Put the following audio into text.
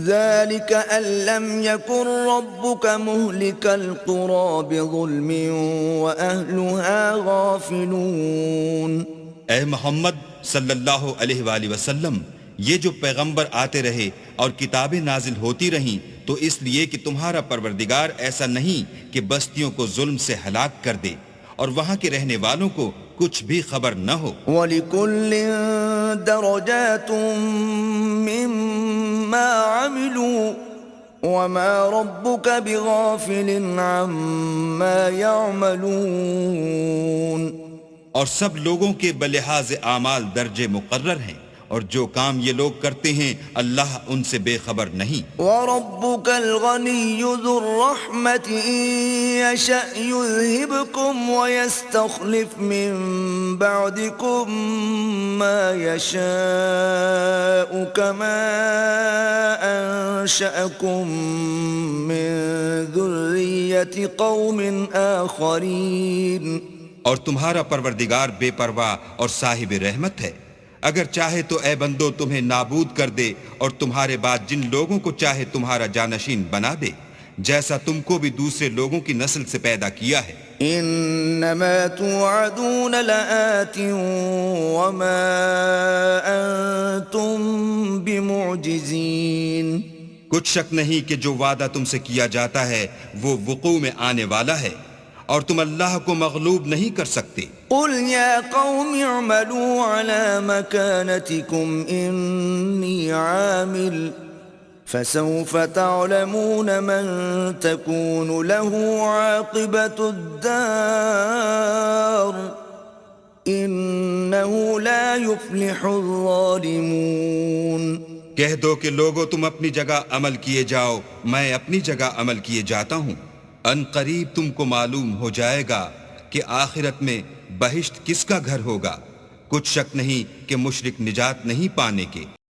ذلك أن لم يكن ربك مهلك القرى بظلم وأهلها غافلون۔ اے محمد صلی اللہ علیہ وآلہ وسلم، یہ جو پیغمبر آتے رہے اور کتابیں نازل ہوتی رہیں تو اس لیے کہ تمہارا پروردگار ایسا نہیں کہ بستیوں کو ظلم سے ہلاک کر دے اور وہاں کے رہنے والوں کو کچھ بھی خبر نہ ہو۔ وَلِكُلٍّ دَرَجَاتٌ مِّمَّا عَمِلُوا وَمَا رَبُّكَ بِغَافِلٍ عَمَّا يَعْمَلُونَ۔ اور سب لوگوں کے بلحاظ اعمال درجے مقرر ہیں، اور جو کام یہ لوگ کرتے ہیں اللہ ان سے بے خبر نہیں۔ وَرَبُّكَ الْغَنِيُّ ذُو الرَّحْمَةِ إِن يَشَأْ يُذْهِبْكُمْ وَيَسْتَخْلِفْ مِن بَعْدِكُم مَّا يَشَاءُ كَمَا أَنشَأَكُم مِّن ذُرِّيَّةِ قَوْمٍ آخَرِينَ۔ اور تمہارا پروردگار بے پرواہ اور صاحب رحمت ہے، اگر چاہے تو اے بندو تمہیں نابود کر دے اور تمہارے بعد جن لوگوں کو چاہے تمہارا جانشین بنا دے، جیسا تم کو بھی دوسرے لوگوں کی نسل سے پیدا کیا ہے۔ انما توعدون لآت وما انتم بمعجزین۔ کچھ شک نہیں کہ جو وعدہ تم سے کیا جاتا ہے وہ وقوع میں آنے والا ہے، اور تم اللہ کو مغلوب نہیں کر سکتے۔ قل یا قوم اعملوا على مكانتكم انی عامل فسوف تعلمون من تكون له عاقبة الدار انه لا يفلح الظالمون۔ کہہ دو کہ لوگو تم اپنی جگہ عمل کیے جاؤ، میں اپنی جگہ عمل کیے جاتا ہوں، ان قریب تم کو معلوم ہو جائے گا کہ آخرت میں بہشت کس کا گھر ہوگا۔ کچھ شک نہیں کہ مشرک نجات نہیں پانے کے۔